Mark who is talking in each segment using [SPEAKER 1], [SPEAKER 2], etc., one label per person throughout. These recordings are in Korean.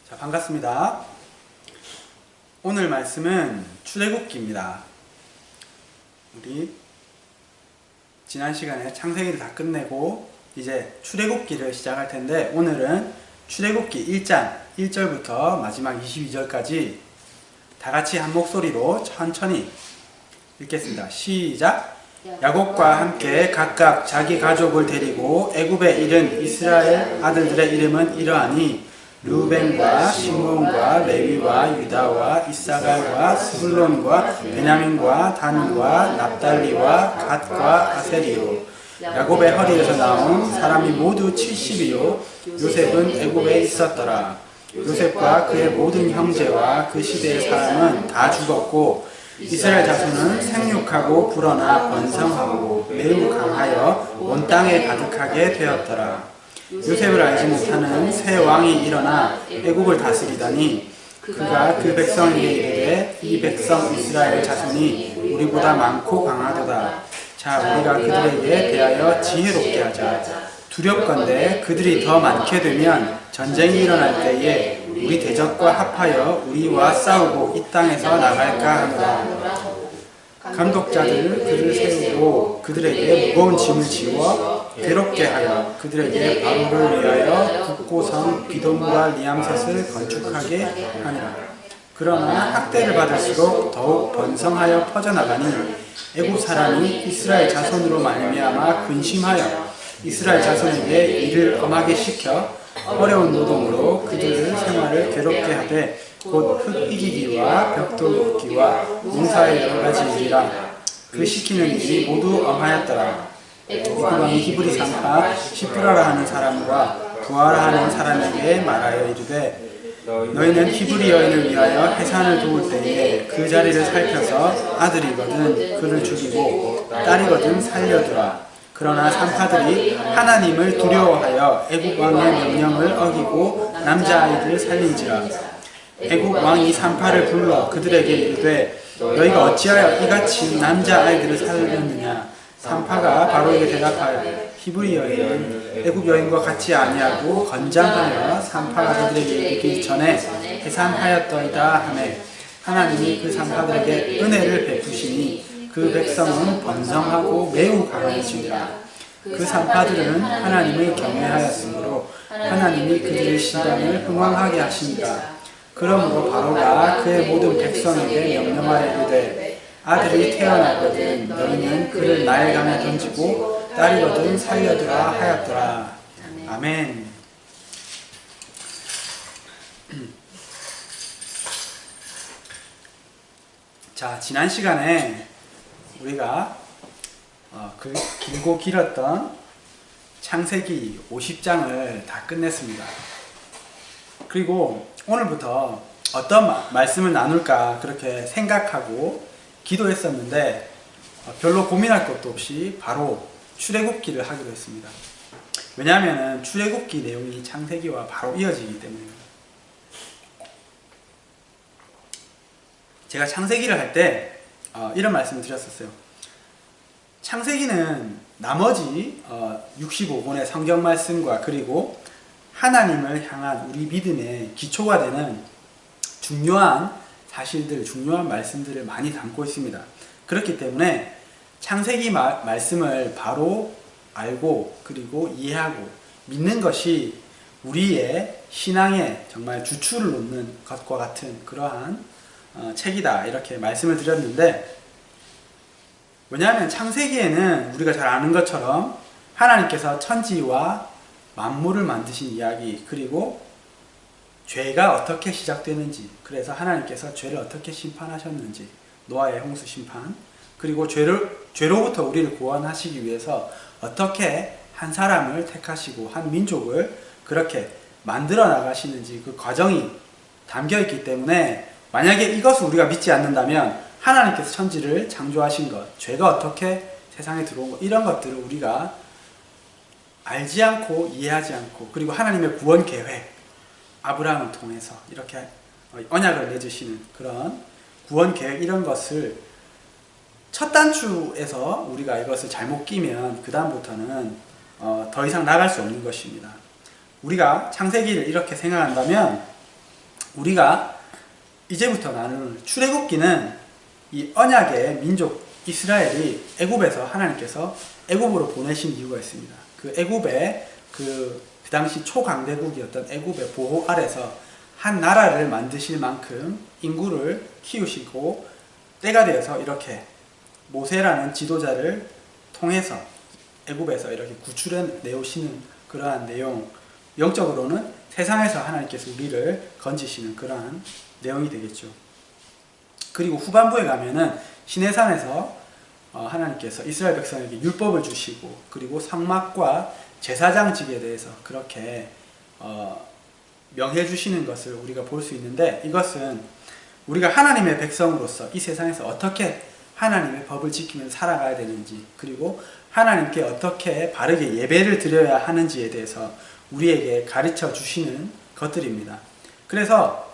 [SPEAKER 1] 자, 반갑습니다. 오늘 말씀은 출애굽기입니다. 우리 지난 시간에 창세기를 다 끝내고 이제 출애굽기를 시작할 텐데, 오늘은 출애굽기 1장 1절부터 마지막 22절까지 다 같이 한 목소리로 천천히 읽겠습니다. 시작! 야곱과 함께 각각 자기 가족을 데리고 애굽에 이른 이스라엘 아들들의 이름은 이러하니 르우벤과 시므온과 레위와 유다와 이사갈과 스불론과 베냐민과 단과 납달리와 갓과 아셀이요. 야곱의 허리에서 나온 사람이 모두 70이요. 요셉은 애굽에 있었더라. 요셉과 그의 모든 형제와 그 시대의 사람은 다 죽었고, 이스라엘 자손은 생육하고 불어나 번성하고 매우 강하여 온 땅에 가득하게 되었더라. 요셉을 알지 못하는 새 왕이 일어나 애국을 다스리다니, 그가 그 백성에게 이르되 이 백성 이스라엘 자손이 우리보다 많고 강하도다. 자, 우리가 그들에게 대하여 지혜롭게 하자. 두렵건대 그들이 더 많게 되면 전쟁이 일어날 때에 우리 대적과 합하여 우리와 싸우고 이 땅에서 나갈까 하노라. 감독자들 그들을 세우고 그들에게 무거운 짐을 지워 괴롭게 하여 그들에게 바로를 위하여 국고성 비돔과 리암셋을 건축하게 하니라. 그러나 학대를 받을수록 더욱 번성하여 퍼져나가니 애굽 사람이 이스라엘 자손으로 말미암아 근심하여 이스라엘 자손에게 일을 엄하게 시켜 어려운 노동으로 그들의 생활을 괴롭게 하되 곧 흙 이기기와 벽돌 굽기와 농사의 여러 가지 일이라. 그 시키는 일이 모두 엄하였더라. 애굽 왕이 히브리 산파 시프라라 하는 사람과 부하라 하는 사람에게 말하여 이르되 너희는 히브리 여인을 위하여 해산을 도울 때에 그 자리를 살펴서 아들이거든 그를 죽이고 딸이거든 살려두라. 그러나 산파들이 하나님을 두려워하여 애굽 왕의 명령을 어기고 남자아이들을 살린지라. 애굽 왕이 산파를 불러 그들에게 이르되 너희가 어찌하여 이같이 남자아이들을 살렸느냐. 산파가 바로에게 대답하여 히브리 여인은 애굽 여인과 같이 아니하고 건장하여 산파가 그들에게 이르기 전에 해산하였더이다 하매, 하나님이 그 산파들에게 은혜를 베푸시니 그 백성은 번성하고 매우 강해지니라. 그 산파들은 하나님을 경외하였으므로 하나님이 그들의 시간을 흥왕하게 하십니다. 그러므로 바로가 그의 모든 백성에게 명령하여 이르되 아들이 태어나거든 너희는 그를 나일강에 던지고 딸이거든 살려두라 하였더라. 아멘. 자, 지난 시간에 우리가 그 길고 길었던 창세기 50장을 다 끝냈습니다. 그리고 오늘부터 어떤 말씀을 나눌까 그렇게 생각하고 기도했었는데, 별로 고민할 것도 없이 바로 출애굽기를 하기로 했습니다. 왜냐하면 출애굽기 내용이 창세기와 바로 이어지기 때문입니다. 제가 창세기를 할 때 이런 말씀을 드렸었어요. 창세기는 나머지 65권의 성경 말씀과 그리고 하나님을 향한 우리 믿음의 기초가 되는 중요한 사실들, 중요한 말씀들을 많이 담고 있습니다. 그렇기 때문에 창세기 말씀을 바로 알고 그리고 이해하고 믿는 것이 우리의 신앙의 정말 주축을 놓는 것과 같은 그러한 책이다, 이렇게 말씀을 드렸는데, 왜냐하면 창세기에는 우리가 잘 아는 것처럼 하나님께서 천지와 만물을 만드신 이야기, 그리고 죄가 어떻게 시작되는지, 그래서 하나님께서 죄를 어떻게 심판하셨는지, 노아의 홍수 심판, 그리고 죄로부터 우리를 구원하시기 위해서 어떻게 한 사람을 택하시고 한 민족을 그렇게 만들어 나가시는지 그 과정이 담겨 있기 때문에, 만약에 이것을 우리가 믿지 않는다면 하나님께서 천지를 창조하신 것, 죄가 어떻게 세상에 들어온 것, 이런 것들을 우리가 알지 않고 이해하지 않고, 그리고 하나님의 구원 계획, 아브라함을 통해서 이렇게 언약을 맺으시는 그런 구원 계획, 이런 것을 첫 단추에서 우리가 이것을 잘못 끼면 그 다음부터는 더 이상 나갈 수 없는 것입니다. 우리가 창세기를 이렇게 생각한다면 우리가 이제부터 나눌 출애굽기는 이 언약의 민족 이스라엘이 애굽에서 하나님께서 애굽으로 보내신 이유가 있습니다. 그 애굽의 그 당시 초강대국이었던 애굽의 보호 아래서 한 나라를 만드실 만큼 인구를 키우시고 때가 되어서 이렇게 모세라는 지도자를 통해서 애굽에서 이렇게 구출해 내오시는 그러한 내용, 영적으로는 세상에서 하나님께서 우리를 건지시는 그러한 내용이 되겠죠. 그리고 후반부에 가면은 시내산에서 하나님께서 이스라엘 백성에게 율법을 주시고, 그리고 상막과 제사장직에 대해서 그렇게 명해 주시는 것을 우리가 볼 수 있는데, 이것은 우리가 하나님의 백성으로서 이 세상에서 어떻게 하나님의 법을 지키면서 살아가야 되는지, 그리고 하나님께 어떻게 바르게 예배를 드려야 하는지에 대해서 우리에게 가르쳐 주시는 것들입니다. 그래서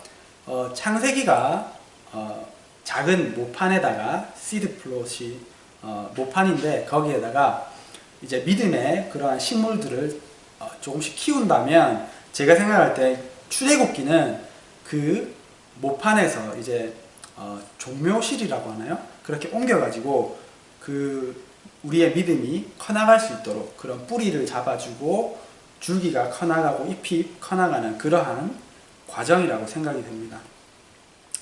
[SPEAKER 1] 창세기가 작은 모판에다가 시드 플롯이 모판인데, 거기에다가 이제 믿음의 그러한 식물들을 조금씩 키운다면, 제가 생각할 때 출애굽기는 그 모판에서 이제 종묘실이라고 하나요? 그렇게 옮겨가지고 그 우리의 믿음이 커나갈 수 있도록 그런 뿌리를 잡아주고 줄기가 커나가고 잎이 커나가는 그러한 과정이라고 생각이 됩니다.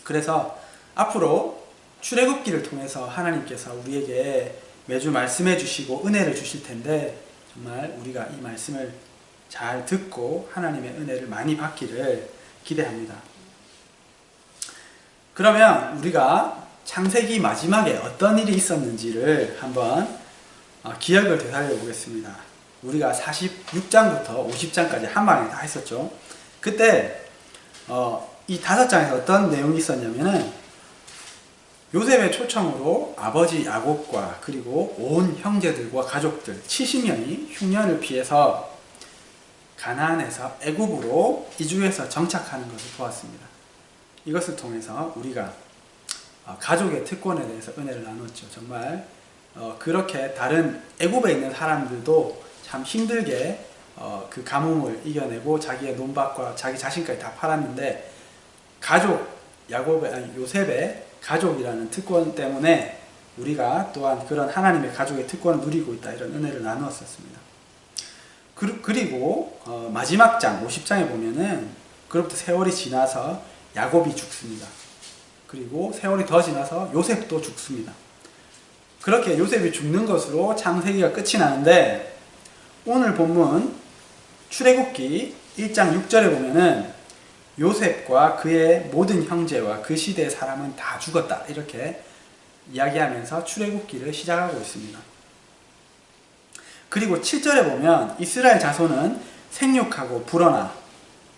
[SPEAKER 1] 그래서 앞으로 출애굽기를 통해서 하나님께서 우리에게 매주 말씀해 주시고 은혜를 주실 텐데, 정말 우리가 이 말씀을 잘 듣고 하나님의 은혜를 많이 받기를 기대합니다. 그러면 우리가 창세기 마지막에 어떤 일이 있었는지를 한번 기억을 되살려 보겠습니다. 우리가 46장부터 50장까지 한 방에 다 했었죠. 그때 이 5장에서 어떤 내용이 있었냐면은, 요셉의 초청으로 아버지 야곱과 그리고 온 형제들과 가족들 70명이 흉년을 피해서 가나안에서 애굽으로 이주해서 정착하는 것을 보았습니다. 이것을 통해서 우리가 가족의 특권에 대해서 은혜를 나눴죠. 정말 그렇게 다른 애굽에 있는 사람들도 참 힘들게 그 가뭄을 이겨내고 자기의 논밭과 자기 자신까지 다 팔았는데, 요셉의 가족이라는 특권 때문에 우리가 또한 그런 하나님의 가족의 특권을 누리고 있다, 이런 은혜를 나누었었습니다. 그리고 마지막 장 50장에 보면은 그로부터 세월이 지나서 야곱이 죽습니다. 그리고 세월이 더 지나서 요셉도 죽습니다. 그렇게 요셉이 죽는 것으로 창세기가 끝이 나는데, 오늘 본문 출애굽기 1장 6절에 보면은 요셉과 그의 모든 형제와 그 시대의 사람은 다 죽었다, 이렇게 이야기하면서 출애굽기를 시작하고 있습니다. 그리고 7절에 보면 이스라엘 자손은 생육하고 불어나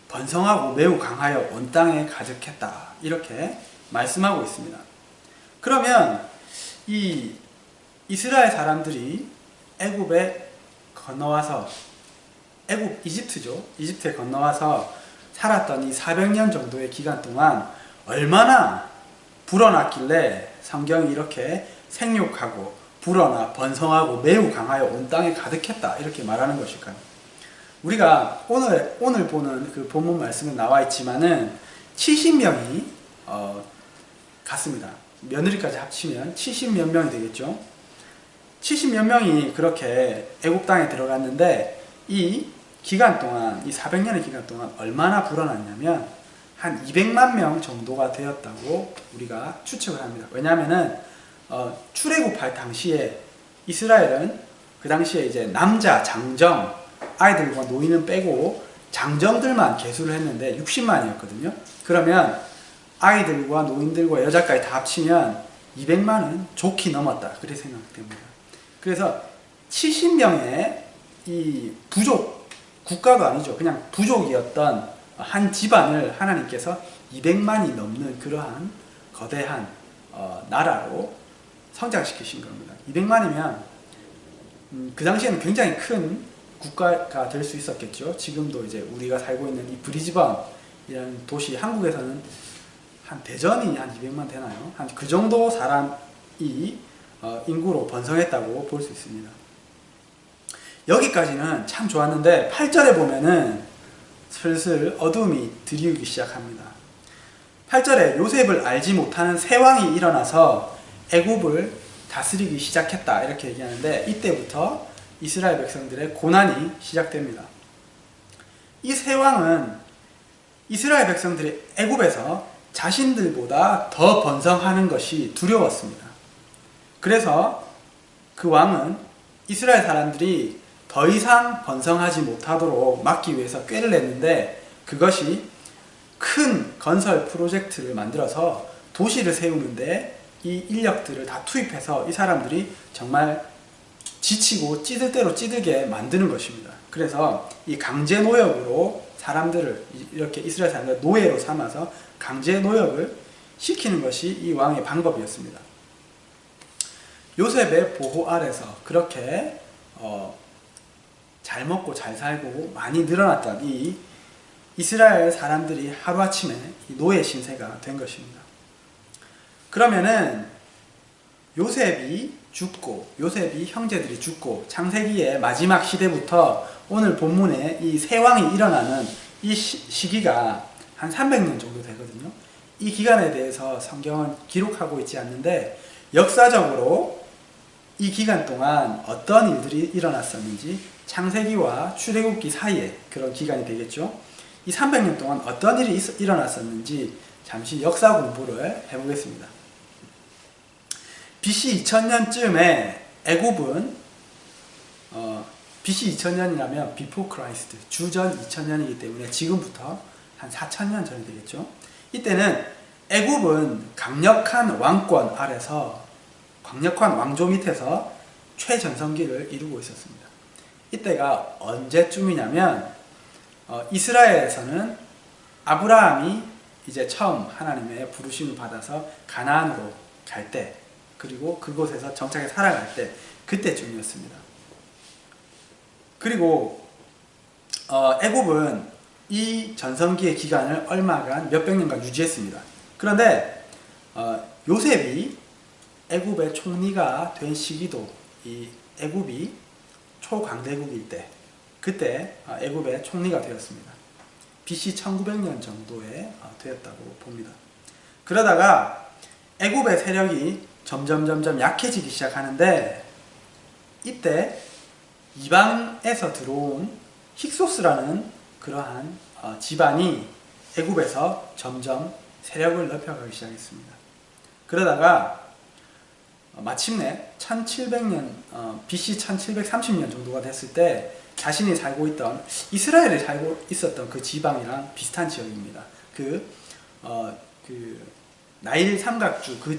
[SPEAKER 1] 번성하고 매우 강하여 온 땅에 가득했다, 이렇게 말씀하고 있습니다. 그러면 이 이스라엘 사람들이 애굽에 건너와서, 이집트에 건너와서 살았던 이 400년 정도의 기간 동안 얼마나 불어났길래 성경이 이렇게 생육하고 불어나 번성하고 매우 강하여 온 땅에 가득했다, 이렇게 말하는 것일까요? 우리가 오늘 보는 그 본문 말씀에 나와 있지만은 70명이 갔습니다. 며느리까지 합치면 70몇 명이 되겠죠. 70몇 명이 그렇게 애굽 땅에 들어갔는데, 이 기간 동안, 이 400년의 기간 동안 얼마나 불어났냐면 한 200만 명 정도가 되었다고 우리가 추측을 합니다. 왜냐하면은 출애굽할 당시에 이스라엘은 그 당시에 이제 남자 장정, 아이들과 노인은 빼고 장정들만 계수를 했는데 60만이었거든요. 그러면 아이들과 노인들과 여자까지 다 합치면 200만은 좋게 넘었다, 그렇게 생각됩니다. 그래서 70명의 이 부족, 국가가 아니죠, 그냥 부족이었던 한 집안을 하나님께서 200만이 넘는 그러한 거대한 나라로 성장시키신 겁니다. 200만이면 그 당시에는 굉장히 큰 국가가 될 수 있었겠죠. 지금도 이제 우리가 살고 있는 이 브리즈번이라는 도시, 한국에서는 한 대전이 한 200만 되나요? 한 그 정도 사람이 인구로 번성했다고 볼 수 있습니다. 여기까지는 참 좋았는데 8절에 보면은 슬슬 어둠이 드리우기 시작합니다. 8절에 요셉을 알지 못하는 새 왕이 일어나서 애굽을 다스리기 시작했다 이렇게 얘기하는데, 이때부터 이스라엘 백성들의 고난이 시작됩니다. 이 새 왕은 이스라엘 백성들이 애굽에서 자신들보다 더 번성하는 것이 두려웠습니다. 그래서 그 왕은 이스라엘 사람들이 더 이상 번성하지 못하도록 막기 위해서 꾀를 냈는데, 그것이 큰 건설 프로젝트를 만들어서 도시를 세우는데 이 인력들을 다 투입해서 이 사람들이 정말 지치고 찌들 대로 찌들게 만드는 것입니다. 그래서 이 강제 노역으로 사람들을 이렇게 이스라엘 사람들 노예로 삼아서 강제 노역을 시키는 것이 이 왕의 방법이었습니다. 요셉의 보호 아래서 그렇게 잘 먹고 잘 살고 많이 늘어났던 이 이스라엘 사람들이 하루아침에 이 노예 신세가 된 것입니다. 그러면은 요셉이 형제들이 죽고 창세기의 마지막 시대부터 오늘 본문에 이 새 왕이 일어나는 이 시기가 한 300년 정도 되거든요. 이 기간에 대해서 성경은 기록하고 있지 않는데, 역사적으로 이 기간 동안 어떤 일들이 일어났었는지 창세기와 출애굽기 사이에 그런 기간이 되겠죠. 이 300년 동안 어떤 일이 일어났었는지 잠시 역사 공부를 해보겠습니다. BC 2000년쯤에 애굽은 BC 2000년이라면 Before Christ, 주전 2000년이기 때문에 지금부터 한 4000년 전이 되겠죠. 이때는 애굽은 강력한 왕권 아래서, 강력한 왕조 밑에서 최전성기를 이루고 있었습니다. 이때가 언제쯤이냐면 이스라엘에서는 아브라함이 이제 처음 하나님의 부르심을 받아서 가나안으로 갈 때, 그리고 그곳에서 정착해 살아갈 때, 그때쯤이었습니다. 그리고 애굽은 이 전성기의 기간을 얼마간 몇백 년간 유지했습니다. 그런데 요셉이 애굽의 총리가 된 시기도 이 애굽이 초강대국일 때, 그때 애굽의 총리가 되었습니다. BC 1900년 정도에 되었다고 봅니다. 그러다가 애굽의 세력이 점점 약해지기 시작하는데, 이때 이방에서 들어온 힉소스라는 그러한 집안이 애굽에서 점점 세력을 넓혀가기 시작했습니다. 그러다가 마침내 1700년, BC 1730년 정도가 됐을 때 자신이 살고 있던, 이스라엘에 살고 있었던 그 지방이랑 비슷한 지역입니다. 그 나일 삼각주 그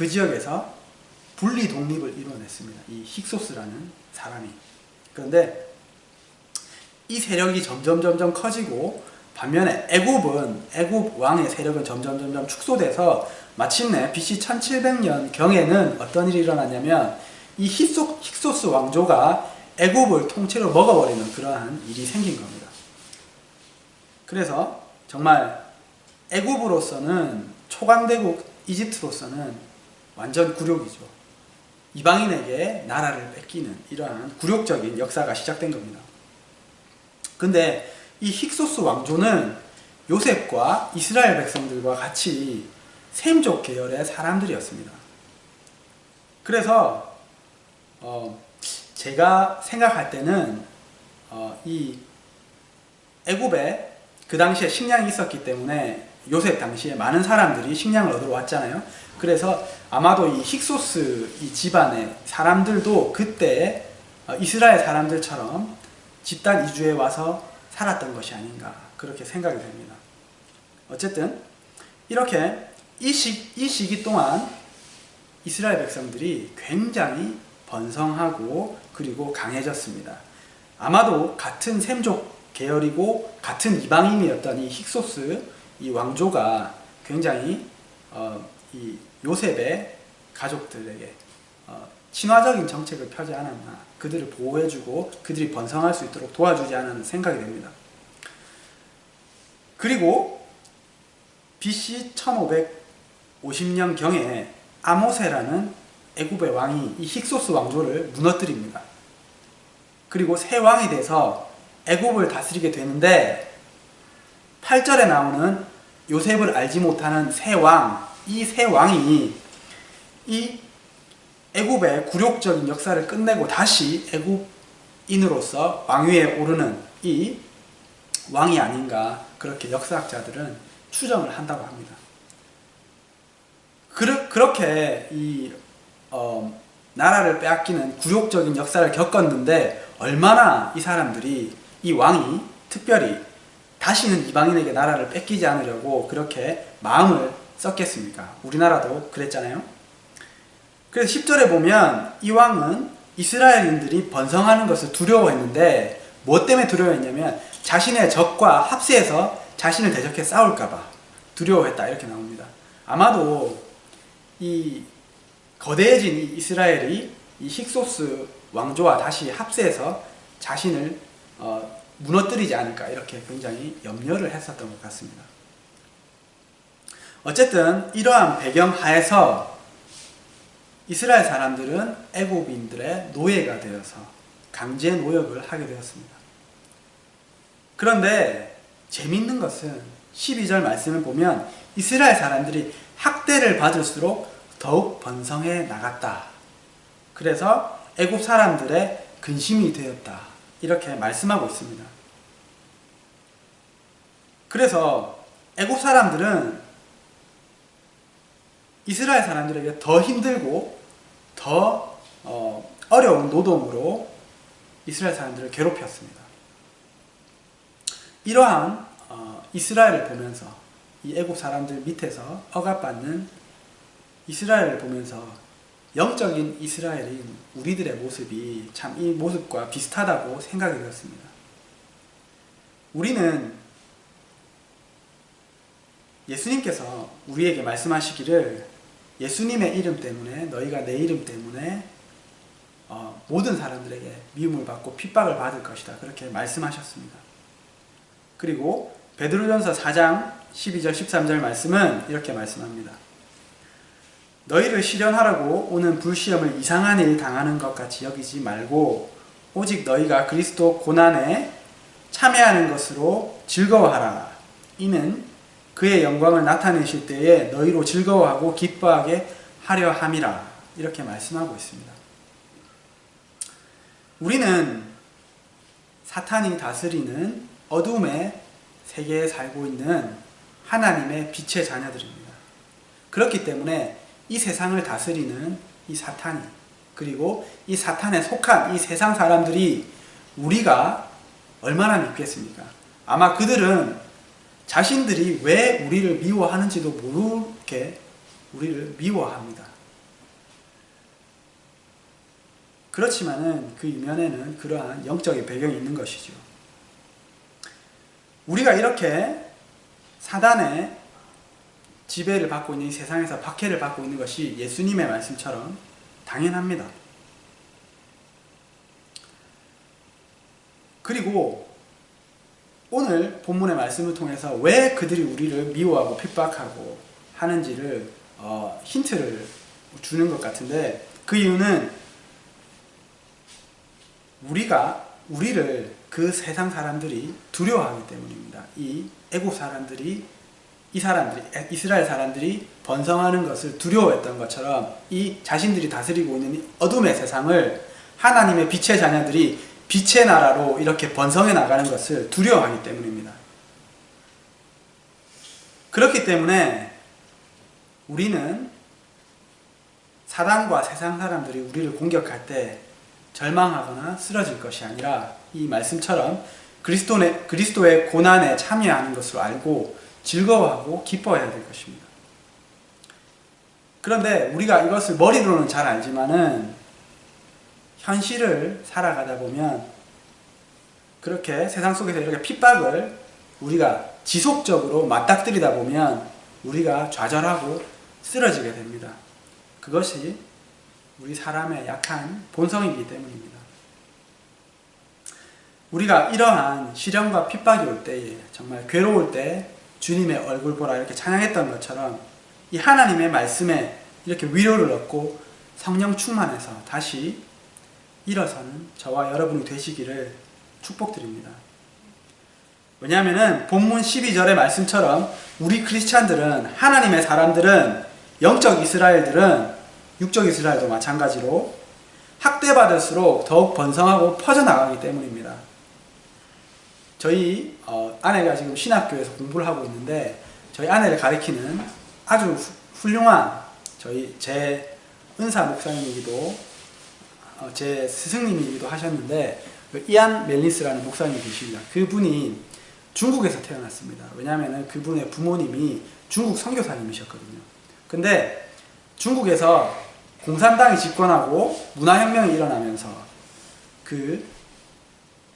[SPEAKER 1] 지역에서 분리 독립을 이뤄냈습니다. 이 힉소스라는 사람이. 그런데 이 세력이 점점 커지고, 반면에 애굽 왕의 세력은 점점 축소돼서 마침내 BC 1700년 경에는 어떤 일이 일어났냐면, 이 힉소스 왕조가 애굽을 통째로 먹어버리는 그러한 일이 생긴 겁니다. 그래서 정말 애굽으로서는, 초강대국 이집트로서는 완전 굴욕이죠. 이방인에게 나라를 뺏기는 이러한 굴욕적인 역사가 시작된 겁니다. 근데 이 힉소스 왕조는 요셉과 이스라엘 백성들과 같이 셈족 계열의 사람들이었습니다. 그래서 제가 생각할 때는 이 애굽에 그 당시에 식량이 있었기 때문에 요셉 당시에 많은 사람들이 식량을 얻으러 왔잖아요. 그래서 아마도 이 힉소스 이 집안의 사람들도 그때 이스라엘 사람들처럼 집단 이주해 와서 살았던 것이 아닌가, 그렇게 생각이 됩니다. 어쨌든 이렇게 이 시기 동안 이스라엘 백성들이 굉장히 번성하고 그리고 강해졌습니다. 아마도 같은 셈족 계열이고 같은 이방인이었던 이 힉소스 이 왕조가 굉장히 이 요셉의 가족들에게 친화적인 정책을 펴지 않았나, 그들을 보호해주고 그들이 번성할 수 있도록 도와주지 않았나 생각이 됩니다. 그리고 BC 1550년 경에 아모세라는 애굽의 왕이 이 힉소스 왕조를 무너뜨립니다. 그리고 새 왕이 돼서 애굽을 다스리게 되는데, 8절에 나오는 요셉을 알지 못하는 새 왕, 이 새 왕이 이 애굽의 굴욕적인 역사를 끝내고 다시 애굽인으로서 왕위에 오르는 이 왕이 아닌가, 그렇게 역사학자들은 추정을 한다고 합니다. 그렇게 나라를 빼앗기는 굴욕적인 역사를 겪었는데 얼마나 이 사람들이, 이 왕이 특별히 다시는 이방인에게 나라를 뺏기지 않으려고 그렇게 마음을 썼겠습니까? 우리나라도 그랬잖아요. 그래서 10절에 보면 이 왕은 이스라엘인들이 번성하는 것을 두려워했는데, 뭐 때문에 두려워했냐면 자신의 적과 합세해서 자신을 대적해 싸울까봐 두려워했다, 이렇게 나옵니다. 아마도 이 거대해진 이 이스라엘이 이 힉소스 왕조와 다시 합세해서 자신을 무너뜨리지 않을까, 이렇게 굉장히 염려를 했었던 것 같습니다. 어쨌든 이러한 배경 하에서 이스라엘 사람들은 애굽인들의 노예가 되어서 강제 노역을 하게 되었습니다. 그런데 재미있는 것은 12절 말씀을 보면 이스라엘 사람들이 학대를 받을수록 더욱 번성해 나갔다. 그래서 애굽 사람들의 근심이 되었다, 이렇게 말씀하고 있습니다. 그래서 애굽 사람들은 이스라엘 사람들에게 더 힘들고 더 어려운 노동으로 이스라엘 사람들을 괴롭혔습니다. 이러한 이스라엘을 보면서, 이 애굽 사람들 밑에서 억압받는 이스라엘을 보면서 영적인 이스라엘인 우리들의 모습이 참 이 모습과 비슷하다고 생각이 되었습니다. 우리는 예수님께서 우리에게 말씀하시기를 예수님의 이름 때문에, 너희가 내 이름 때문에 모든 사람들에게 미움을 받고 핍박을 받을 것이다, 그렇게 말씀하셨습니다. 그리고 베드로전서 4장 12절 13절 말씀은 이렇게 말씀합니다. 너희를 시련하라고 오는 불시험을 이상한 일 당하는 것 같이 여기지 말고 오직 너희가 그리스도 고난에 참여하는 것으로 즐거워하라. 이는 그의 영광을 나타내실 때에 너희로 즐거워하고 기뻐하게 하려 함이라. 이렇게 말씀하고 있습니다. 우리는 사탄이 다스리는 어둠의 세계에 살고 있는 하나님의 빛의 자녀들입니다. 그렇기 때문에 이 세상을 다스리는 이 사탄이, 그리고 이 사탄에 속한 이 세상 사람들이 우리가 얼마나 믿겠습니까? 아마 그들은 자신들이 왜 우리를 미워하는지도 모르게 우리를 미워합니다. 그렇지만은 그 이면에는 그러한 영적인 배경이 있는 것이죠. 우리가 이렇게 사단의 지배를 받고 있는 이 세상에서 박해를 받고 있는 것이 예수님의 말씀처럼 당연합니다. 그리고 오늘 본문의 말씀을 통해서 왜 그들이 우리를 미워하고 핍박하고 하는지를 힌트를 주는 것 같은데, 그 이유는 우리를 그 세상 사람들이 두려워하기 때문입니다. 이 애굽 사람들이, 이스라엘 사람들이 번성하는 것을 두려워했던 것처럼 이 자신들이 다스리고 있는 어둠의 세상을 하나님의 빛의 자녀들이 빛의 나라로 이렇게 번성해 나가는 것을 두려워하기 때문입니다. 그렇기 때문에 우리는 사단과 세상 사람들이 우리를 공격할 때 절망하거나 쓰러질 것이 아니라 이 말씀처럼 그리스도의 고난에 참여하는 것으로 알고 즐거워하고 기뻐해야 될 것입니다. 그런데 우리가 이것을 머리로는 잘 알지만은 현실을 살아가다 보면 그렇게 세상 속에서 이렇게 핍박을 우리가 지속적으로 맞닥뜨리다 보면 우리가 좌절하고 쓰러지게 됩니다. 그것이 우리 사람의 약한 본성이기 때문입니다. 우리가 이러한 시련과 핍박이 올 때에, 정말 괴로울 때 주님의 얼굴 보라 이렇게 찬양했던 것처럼 이 하나님의 말씀에 이렇게 위로를 얻고 성령 충만해서 다시 일어서는 저와 여러분이 되시기를 축복드립니다. 왜냐하면은 본문 12절의 말씀처럼 우리 크리스찬들은, 하나님의 사람들은, 영적 이스라엘들은, 육적 이스라엘도 마찬가지로 학대받을수록 더욱 번성하고 퍼져나가기 때문입니다. 저희 아내가 지금 신학교에서 공부를 하고 있는데, 저희 아내를 가리키는 아주 훌륭한 제 은사 목사님이기도 제 스승님이기도 하셨는데, 이안 멜리스라는 목사님이 계십니다. 그분이 중국에서 태어났습니다. 왜냐하면 그분의 부모님이 중국 선교사님이셨거든요. 근데 중국에서 공산당이 집권하고 문화혁명이 일어나면서 그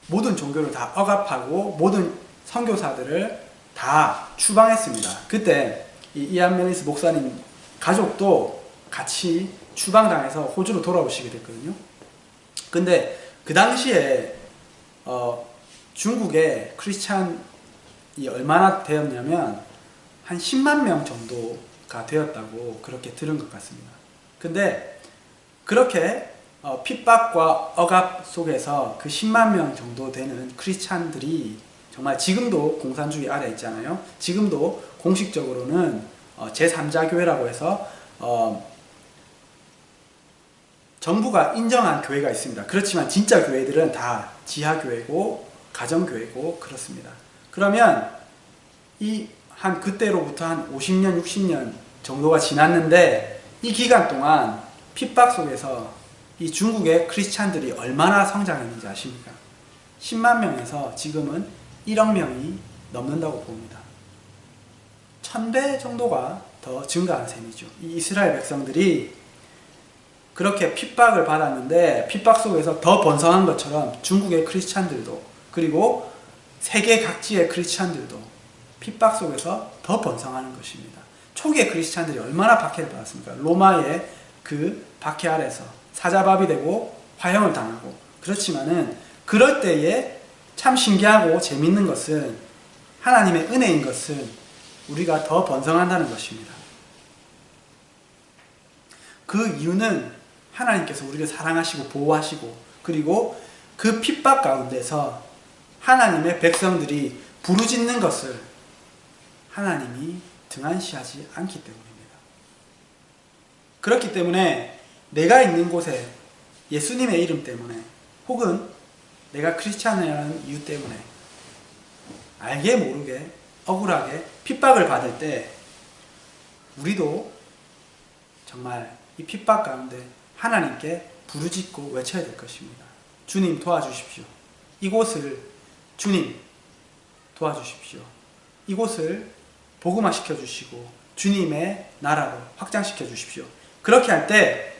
[SPEAKER 1] 모든 종교를 다 억압하고 모든 선교사들을 다 추방했습니다. 그때 이 이안 멜리스 목사님 가족도 같이 추방당해서 호주로 돌아오시게 됐거든요. 근데 그 당시에 중국의 크리스찬이 얼마나 되었냐면 한 10만 명 정도가 되었다고 그렇게 들은 것 같습니다. 근데 그렇게 핍박과 억압 속에서 그 10만 명 정도 되는 크리스찬들이 정말 지금도 공산주의 아래 있잖아요. 지금도 공식적으로는 제3자 교회라고 해서 정부가 인정한 교회가 있습니다. 그렇지만 진짜 교회들은 다 지하교회고 가정교회고 그렇습니다. 그러면 그때로부터 한 50년, 60년 정도가 지났는데, 이 기간 동안 핍박 속에서 이 중국의 크리스찬들이 얼마나 성장했는지 아십니까? 10만 명에서 지금은 1억 명이 넘는다고 봅니다. 1000배 정도가 더 증가한 셈이죠. 이 이스라엘 백성들이 그렇게 핍박을 받았는데, 핍박 속에서 더 번성한 것처럼 중국의 크리스찬들도, 그리고 세계 각지의 크리스찬들도 핍박 속에서 더 번성하는 것입니다. 초기의 크리스찬들이 얼마나 박해를 받았습니까? 로마의 그 박해 아래서 사자밥이 되고 화형을 당하고. 그렇지만은 그럴 때에 참 신기하고 재밌는 것은, 하나님의 은혜인 것은 우리가 더 번성한다는 것입니다. 그 이유는 하나님께서 우리를 사랑하시고 보호하시고, 그리고 그 핍박 가운데서 하나님의 백성들이 부르짖는 것을 하나님이 등한시하지 않기 때문입니다. 그렇기 때문에 내가 있는 곳에 예수님의 이름 때문에, 혹은 내가 크리스찬이라는 이유 때문에 알게 모르게 억울하게 핍박을 받을 때, 우리도 정말 이 핍박 가운데 하나님께 부르짖고 외쳐야 될 것입니다. 주님 도와주십시오. 이곳을 주님 도와주십시오. 이곳을 복음화 시켜주시고 주님의 나라로 확장시켜 주십시오. 그렇게 할 때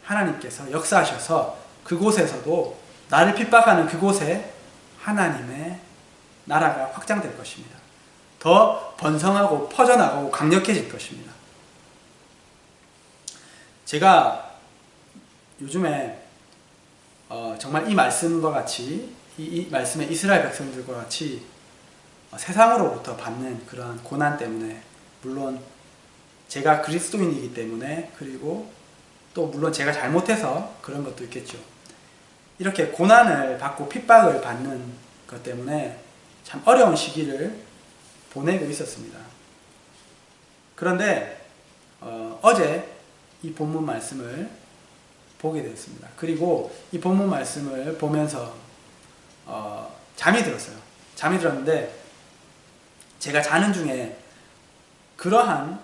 [SPEAKER 1] 하나님께서 역사하셔서 그곳에서도, 나를 핍박하는 그곳에 하나님의 나라가 확장될 것입니다. 더 번성하고 퍼져나가고 강력해질 것입니다. 제가 요즘에 정말 이 말씀과 같이, 이 말씀의 이스라엘 백성들과 같이 세상으로부터 받는 그러한 고난 때문에, 물론 제가 그리스도인이기 때문에, 그리고 또 물론 제가 잘못해서 그런 것도 있겠죠. 이렇게 고난을 받고 핍박을 받는 것 때문에 참 어려운 시기를 보내고 있었습니다. 그런데 어제 이 본문 말씀을 보게 되었습니다. 그리고 이 본문 말씀을 보면서 잠이 들었어요. 잠이 들었는데, 제가 자는 중에 그러한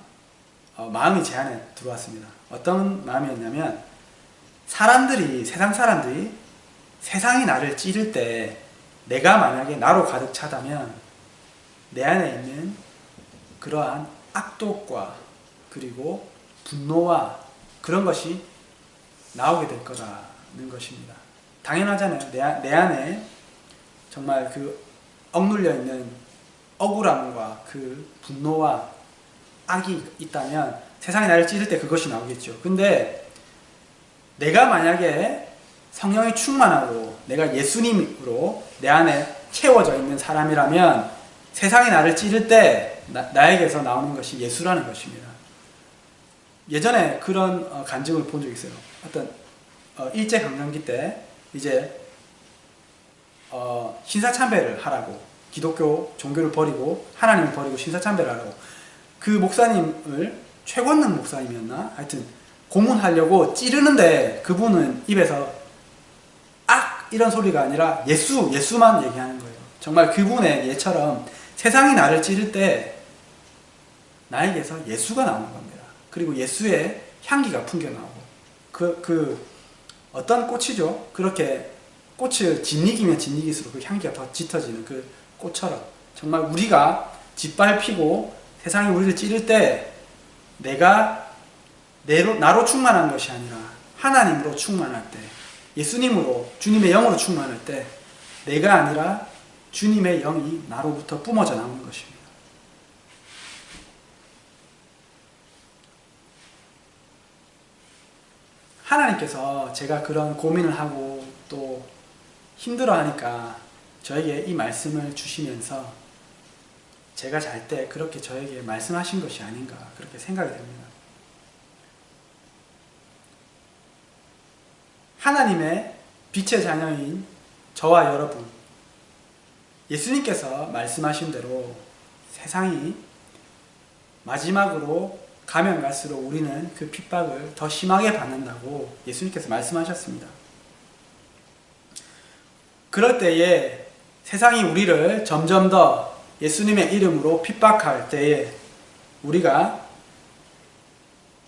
[SPEAKER 1] 마음이 제 안에 들어왔습니다. 어떤 마음이었냐면, 세상 사람들이 세상이 나를 찌를 때, 내가 만약에 나로 가득 차다면 내 안에 있는 그러한 악독과 그리고 분노와 그런 것이 나오게 될 거라는 것입니다. 당연하잖아요. 내 안에 정말 그 억눌려 있는 억울함과 그 분노와 악이 있다면 세상이 나를 찌를 때 그것이 나오겠죠. 근데 내가 만약에 성령이 충만하고 내가 예수님으로 내 안에 채워져 있는 사람이라면, 세상이 나를 찌를 때 나에게서 나오는 것이 예수라는 것입니다. 예전에 그런 간증을 본 적이 있어요. 어떤 일제강점기 때 이제 신사참배를 하라고 기독교 종교를 버리고 하나님을 버리고 신사참배를 하라고. 그 목사님을 최권능 목사님이었나? 하여튼 고문하려고 찌르는데 그분은 입에서 악! 이런 소리가 아니라 예수만 얘기하는 거예요. 정말 그분의 예처럼 세상이 나를 찌를 때 나에게서 예수가 나오는 겁니다. 그리고 예수의 향기가 풍겨나오고 어떤 꽃이죠? 그렇게 꽃을 짓이기면 짓이기수록 그 향기가 더 짙어지는 그 꽃처럼 정말 우리가 짓밟히고 세상이 우리를 찌를 때 내가 나로 충만한 것이 아니라 하나님으로 충만할 때, 예수님으로, 주님의 영으로 충만할 때 내가 아니라 주님의 영이 나로부터 뿜어져 나오는 것입니다. 하나님께서 제가 그런 고민을 하고 또 힘들어하니까 저에게 이 말씀을 주시면서 제가 잘 때 그렇게 저에게 말씀하신 것이 아닌가 그렇게 생각이 됩니다. 하나님의 빛의 자녀인 저와 여러분, 예수님께서 말씀하신 대로 세상이 마지막으로 가면 갈수록 우리는 그 핍박을 더 심하게 받는다고 예수님께서 말씀하셨습니다. 그럴 때에 세상이 우리를 점점 더 예수님의 이름으로 핍박할 때에 우리가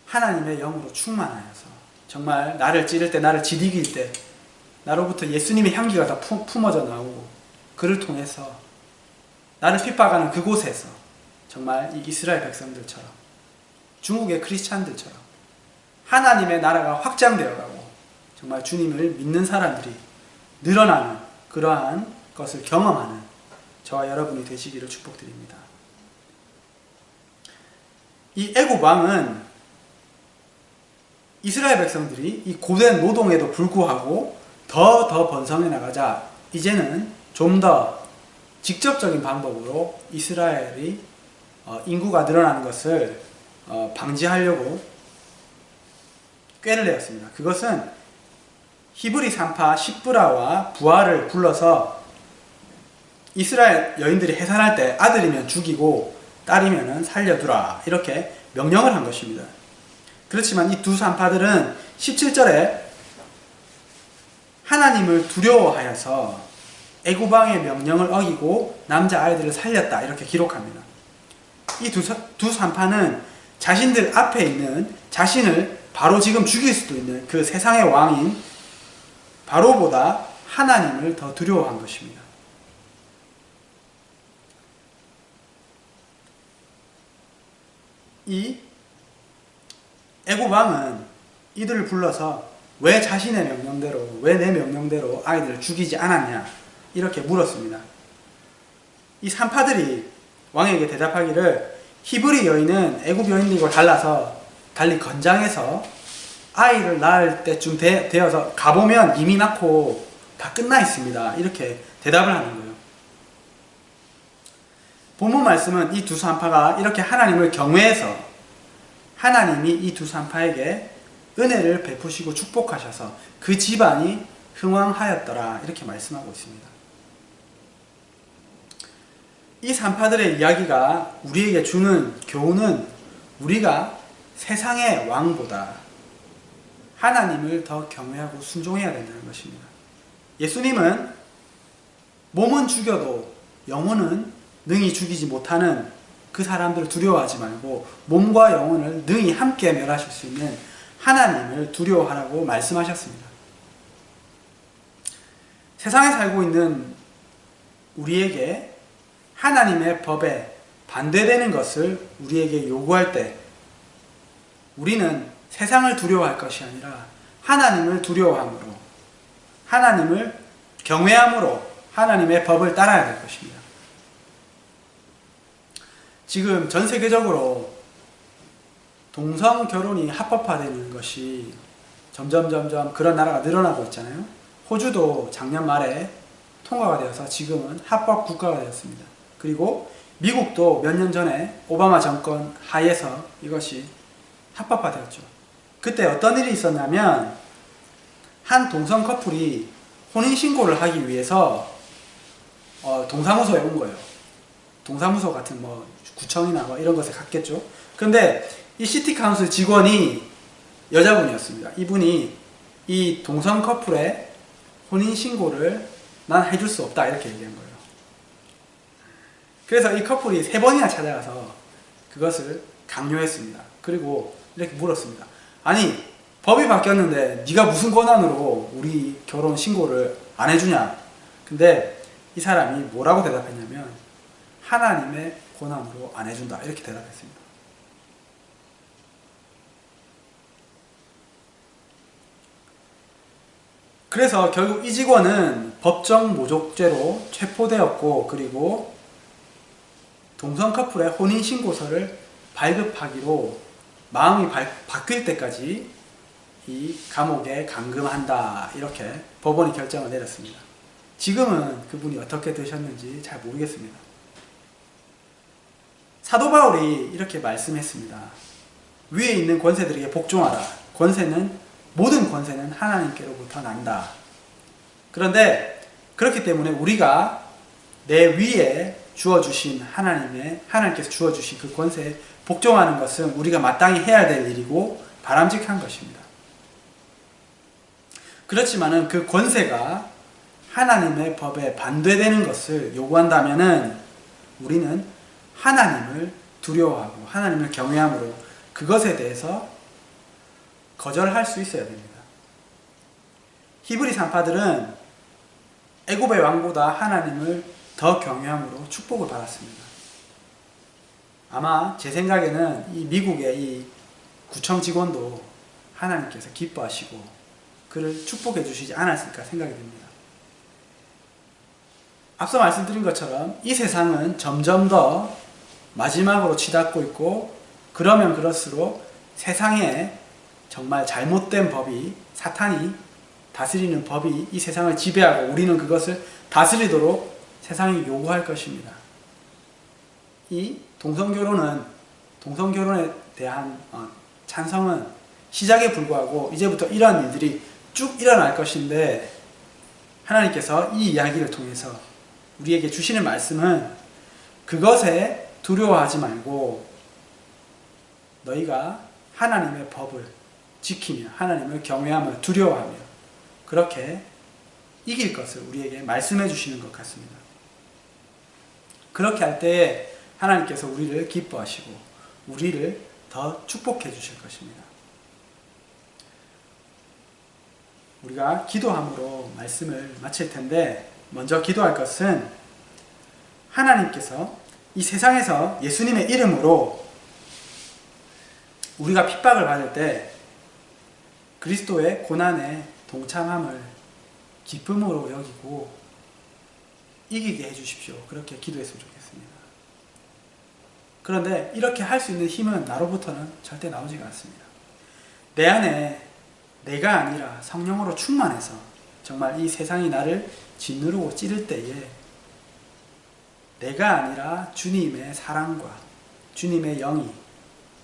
[SPEAKER 1] 하나님의 영으로 충만하여서 정말 나를 찌를 때, 나를 짓이길 때 나로부터 예수님의 향기가 다 품어져 나오고 그를 통해서 나를 핍박하는 그곳에서 정말 이 이스라엘 백성들처럼 중국의 크리스찬들처럼 하나님의 나라가 확장되어 가고 정말 주님을 믿는 사람들이 늘어나는 그러한 것을 경험하는 저와 여러분이 되시기를 축복드립니다. 이 애굽 왕은 이스라엘 백성들이 이 고된 노동에도 불구하고 더 번성해 나가자 이제는 좀 더 직접적인 방법으로 이스라엘이 인구가 늘어나는 것을 방지하려고 꾀를 내었습니다. 그것은 히브리 산파 십브라와 부하를 불러서 이스라엘 여인들이 해산할 때 아들이면 죽이고 딸이면 살려두라 이렇게 명령을 한 것입니다. 그렇지만 이 두 산파들은 17절에 하나님을 두려워하여서 애굽왕의 명령을 어기고 남자아이들을 살렸다 이렇게 기록합니다. 이 두 산파는 자신들 앞에 있는 자신을 바로 지금 죽일 수도 있는 그 세상의 왕인 바로보다 하나님을 더 두려워한 것입니다. 이 애굽 왕은 이들을 불러서 왜 자신의 명령대로, 왜 내 명령대로 아이들을 죽이지 않았냐 이렇게 물었습니다. 이 산파들이 왕에게 대답하기를 히브리 여인은 애굽 여인들과 달리 건장해서 아이를 낳을 때쯤 되어서 가보면 이미 낳고 다 끝나 있습니다. 이렇게 대답을 하는 거예요. 본문 말씀은 이 두 산파가 이렇게 하나님을 경외해서 하나님이 이 두 산파에게 은혜를 베푸시고 축복하셔서 그 집안이 흥왕하였더라 이렇게 말씀하고 있습니다. 이 산파들의 이야기가 우리에게 주는 교훈은 우리가 세상의 왕보다 하나님을 더 경외하고 순종해야 된다는 것입니다. 예수님은 몸은 죽여도 영혼은 능히 죽이지 못하는 그 사람들을 두려워하지 말고 몸과 영혼을 능히 함께 멸하실 수 있는 하나님을 두려워하라고 말씀하셨습니다. 세상에 살고 있는 우리에게 하나님의 법에 반대되는 것을 우리에게 요구할 때 우리는 세상을 두려워할 것이 아니라 하나님을 두려워함으로 하나님을 경외함으로 하나님의 법을 따라야 될 것입니다. 지금 전 세계적으로 동성 결혼이 합법화되는 것이 점점 그런 나라가 늘어나고 있잖아요. 호주도 작년 말에 통과가 되어서 지금은 합법 국가가 되었습니다. 그리고 미국도 몇 년 전에 오바마 정권 하에서 이것이 합법화되었죠. 그때 어떤 일이 있었냐면 한 동성 커플이 혼인신고를 하기 위해서 동사무소에 온 거예요. 동사무소 같은 뭐 구청이나 뭐 이런 것에 갔겠죠. 근데 이 시티카운슬 직원이 여자분이었습니다. 이분이 이 동성 커플의 혼인신고를 난 해줄 수 없다 이렇게 얘기한 거예요. 그래서 이 커플이 3번이나 찾아가서 그것을 강요했습니다. 그리고 이렇게 물었습니다. 아니 법이 바뀌었는데 네가 무슨 권한으로 우리 결혼 신고를 안 해주냐. 근데 이 사람이 뭐라고 대답했냐면 하나님의 권한으로 안 해준다 이렇게 대답했습니다. 그래서 결국 이 직원은 법정 모욕죄로 체포되었고, 그리고 동성 커플의 혼인신고서를 발급하기로 마음이 바뀔 때까지 이 감옥에 감금한다 이렇게 법원이 결정을 내렸습니다. 지금은 그분이 어떻게 되셨는지 잘 모르겠습니다. 사도 바울이 이렇게 말씀했습니다. 위에 있는 권세들에게 복종하라. 모든 권세는 하나님께로부터 난다. 그런데 그렇기 때문에 우리가 내 위에 주어주신 하나님께서 주어주신 그 권세에 복종하는 것은 우리가 마땅히 해야 될 일이고 바람직한 것입니다. 그렇지만은 그 권세가 하나님의 법에 반대되는 것을 요구한다면은 우리는 하나님을 두려워하고 하나님을 경외함으로 그것에 대해서 거절할 수 있어야 됩니다. 히브리 산파들은 애굽의 왕보다 하나님을 더 경외함으로 축복을 받았습니다. 아마 제 생각에는 이 미국의 이 구청 직원도 하나님께서 기뻐하시고 그를 축복해 주시지 않았을까 생각이 듭니다. 앞서 말씀드린 것처럼 이 세상은 점점 더 마지막으로 치닫고 있고, 그러면 그럴수록 세상에 정말 잘못된 법이, 사탄이 다스리는 법이 이 세상을 지배하고 우리는 그것을 다스리도록 세상이 요구할 것입니다. 이 동성결혼에 대한 찬성은 시작에 불과하고 이제부터 이러한 일들이 쭉 일어날 것인데, 하나님께서 이 이야기를 통해서 우리에게 주시는 말씀은 그것에 두려워하지 말고 너희가 하나님의 법을 지키며 하나님을 경외하며 두려워하며 그렇게 이길 것을 우리에게 말씀해 주시는 것 같습니다. 그렇게 할 때에 하나님께서 우리를 기뻐하시고 우리를 더 축복해 주실 것입니다. 우리가 기도함으로 말씀을 마칠 텐데, 먼저 기도할 것은 하나님께서 이 세상에서 예수님의 이름으로 우리가 핍박을 받을 때 그리스도의 고난에 동참함을 기쁨으로 여기고 이기게 해주십시오. 그렇게 기도했으면 좋겠습니다. 그런데 이렇게 할 수 있는 힘은 나로부터는 절대 나오지가 않습니다. 내 안에 내가 아니라 성령으로 충만해서 정말 이 세상이 나를 짓누르고 찌를 때에 내가 아니라 주님의 사랑과 주님의 영이,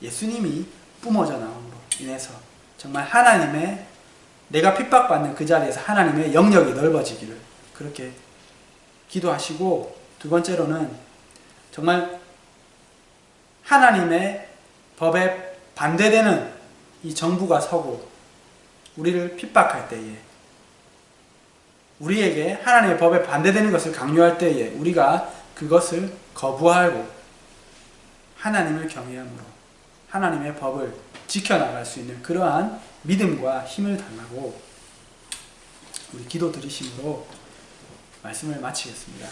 [SPEAKER 1] 예수님이 뿜어져 나옴으로 인해서 정말 하나님의, 내가 핍박받는 그 자리에서 하나님의 영역이 넓어지기를 그렇게 기도하시고, 두 번째로는 정말 하나님의 법에 반대되는 이 정부가 서고 우리를 핍박할 때에, 우리에게 하나님의 법에 반대되는 것을 강요할 때에 우리가 그것을 거부하고 하나님을 경외함으로 하나님의 법을 지켜나갈 수 있는 그러한 믿음과 힘을 달라고 우리 기도 드리심으로 말씀을 마치겠습니다.